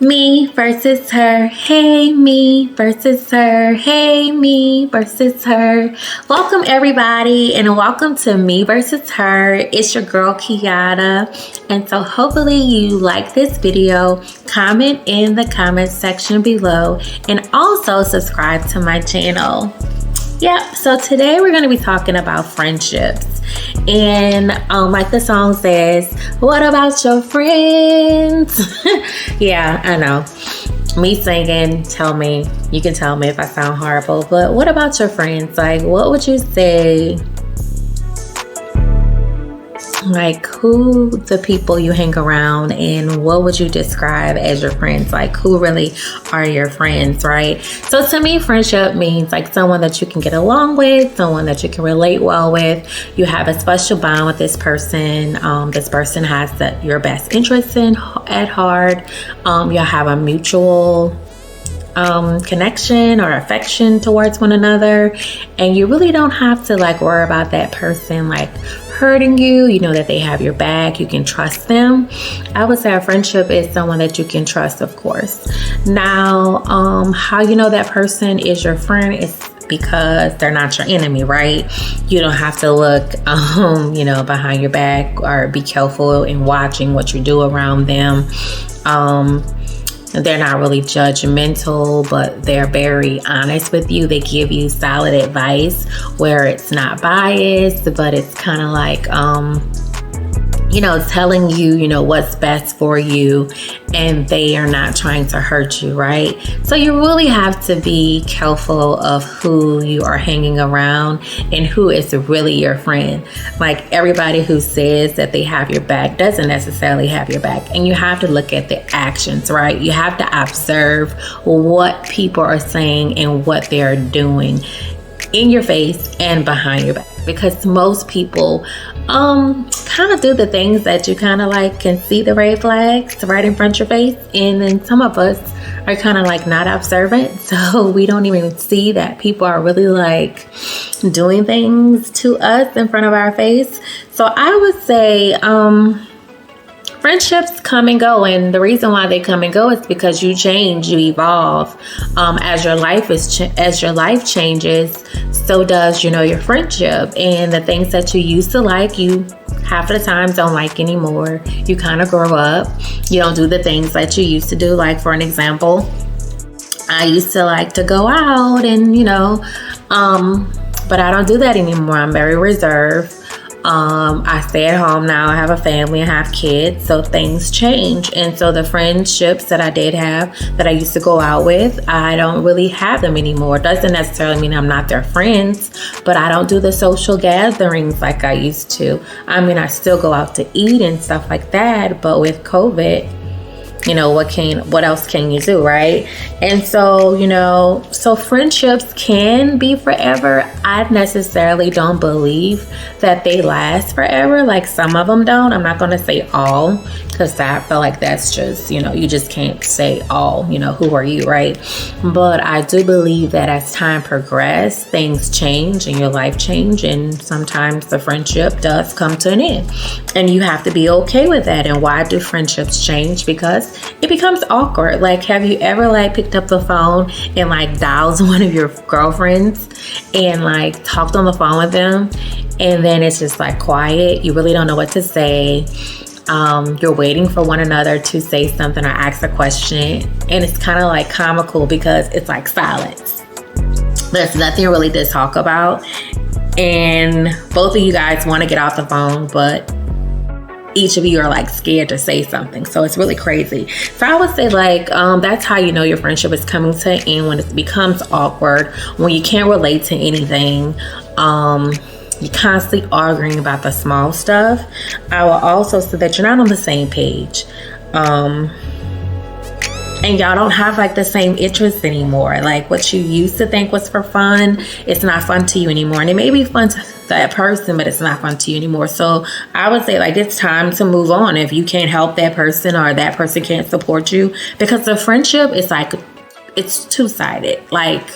Me versus her, hey, me versus her, hey, me versus her. Welcome everybody and welcome to Me versus Her. It's your girl Kiara, and so hopefully you like this video. Comment in the comment section below and also subscribe to my channel. Yep, so today we're going to be talking about friendships. And like the song says, what about your friends? Yeah, I know. Me singing, you can tell me if I sound horrible, but what about your friends? Like, what would you say? Like, who the people you hang around and what would you describe as your friends? Like, who really are your friends, right? So to me, friendship means like someone that you can get along with, someone that you can relate well with. You have a special bond with this person. This person has your best interests at heart. You'll have a mutual connection or affection towards one another, and you really don't have to like worry about that person like hurting you. You know that they have your back, you can trust them. I would say a friendship is someone that you can trust, of course. Now how you know that person is your friend is because they're not your enemy, right? You don't have to look behind your back or be careful in watching what you do around them. They're not really judgmental, but they're very honest with you. They give you solid advice where it's not biased, but it's kind of like, telling you, what's best for you, and they are not trying to hurt you, right? So you really have to be careful of who you are hanging around and who is really your friend. Like, everybody who says that they have your back doesn't necessarily have your back, and you have to look at the actions, right? You have to observe what people are saying and what they're doing in your face and behind your back, because most people kind of do the things that you kind of like can see the red flags right in front of your face, and then some of us are kind of like not observant, so we don't even see that people are really like doing things to us in front of our face. So I would say friendships come and go, and the reason why they come and go is because you change, you evolve. As your life changes, so does your friendship, and the things that you used to like, you half of the time don't like anymore. You kind of grow up. You don't do the things that you used to do. Like, for an example, I used to like to go out and but I don't do that anymore. I'm very reserved. I stay at home now. I have a family, I have kids, so things change. And so the friendships that I did have, that I used to go out with, I don't really have them anymore. It doesn't necessarily mean I'm not their friends, but I don't do the social gatherings like I used to. I mean, I still go out to eat and stuff like that, but with COVID, what else can you do, right? And so, so friendships can be forever. I necessarily don't believe that they last forever. Like, some of them don't. I'm not going to say all, because I feel like that's just, you just can't say all, who are you, right? But I do believe that as time progresses, things change and your life change, and sometimes the friendship does come to an end, and you have to be okay with that. And why do friendships change? Because it becomes awkward. Like, have you ever like picked up the phone and like dialed one of your girlfriends and like talked on the phone with them, and then it's just like quiet, you really don't know what to say, you're waiting for one another to say something or ask a question, and it's kind of like comical because it's like silence, there's nothing really to talk about, and both of you guys want to get off the phone, but each of you are like scared to say something. So it's really crazy. So I would say like that's how you know your friendship is coming to an end, when it becomes awkward, when you can't relate to anything, you're constantly arguing about the small stuff. I will also say that you're not on the same page, and y'all don't have like the same interests anymore. Like, what you used to think was for fun, it's not fun to you anymore. And it may be fun to that person, but it's not fun to you anymore. So I would say like it's time to move on if you can't help that person or that person can't support you, because the friendship is like, it's two-sided. Like,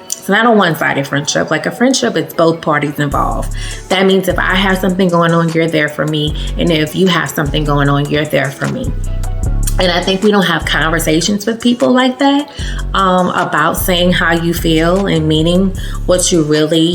it's not a one-sided friendship. Like, a friendship, it's both parties involved. That means if I have something going on, you're there for me, and if you have something going on, you're there for me. And I think we don't have conversations with people like that about saying how you feel and meaning what you really,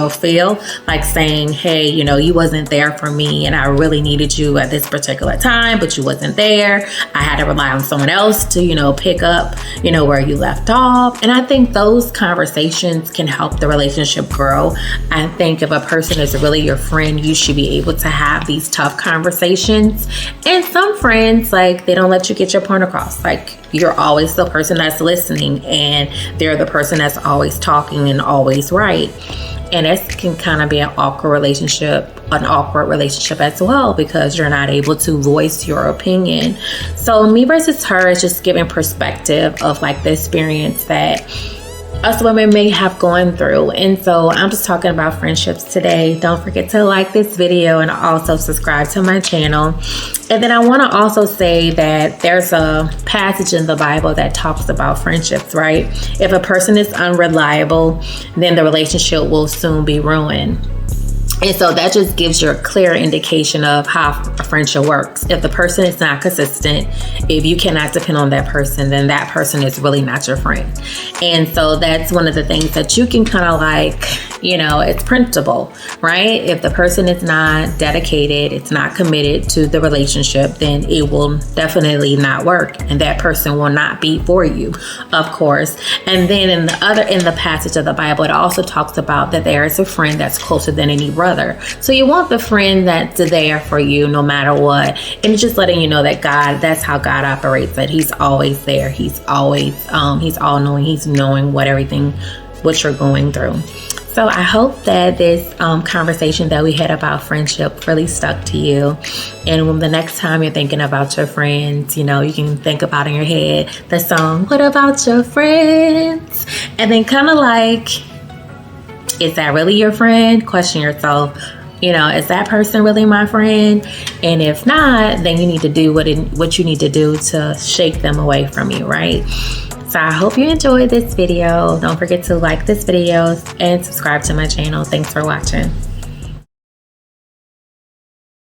feel. Like saying, hey, you wasn't there for me and I really needed you at this particular time, but you wasn't there. I had to rely on someone else to, pick up, where you left off. And I think those conversations can help the relationship grow. I think if a person is really your friend, you should be able to have these tough conversations. And some friends, they don't let you get your point across. You're always the person that's listening and they're the person that's always talking and always right. And this can kind of be an awkward relationship as well, because you're not able to voice your opinion. So me versus her is just giving perspective of the experience that us women may have gone through. And so I'm just talking about friendships today. Don't forget to like this video and also subscribe to my channel. And then I want to also say that there's a passage in the Bible that talks about friendships, right? If a person is unreliable, then the relationship will soon be ruined. And so that just gives you a clear indication of how a friendship works. If the person is not consistent, if you cannot depend on that person, then that person is really not your friend. And so that's one of the things that you can kind of it's principle, right? If the person is not dedicated, it's not committed to the relationship, then it will definitely not work. And that person will not be for you, of course. And then in the passage of the Bible, it also talks about that there is a friend that's closer than any brother. So you want the friend that's there for you no matter what. And it's just letting you know that that's how God operates, that he's always there. He's always, he's all knowing. He's knowing what you're going through. So I hope that this conversation that we had about friendship really stuck to you. And when the next time you're thinking about your friends, you can think about in your head the song, "What About Your Friends?" And then kind of is that really your friend? Question yourself, is that person really my friend? And if not, then you need to do what you need to do to shake them away from you, right? So I hope you enjoyed this video. Don't forget to like this video and subscribe to my channel. Thanks for watching.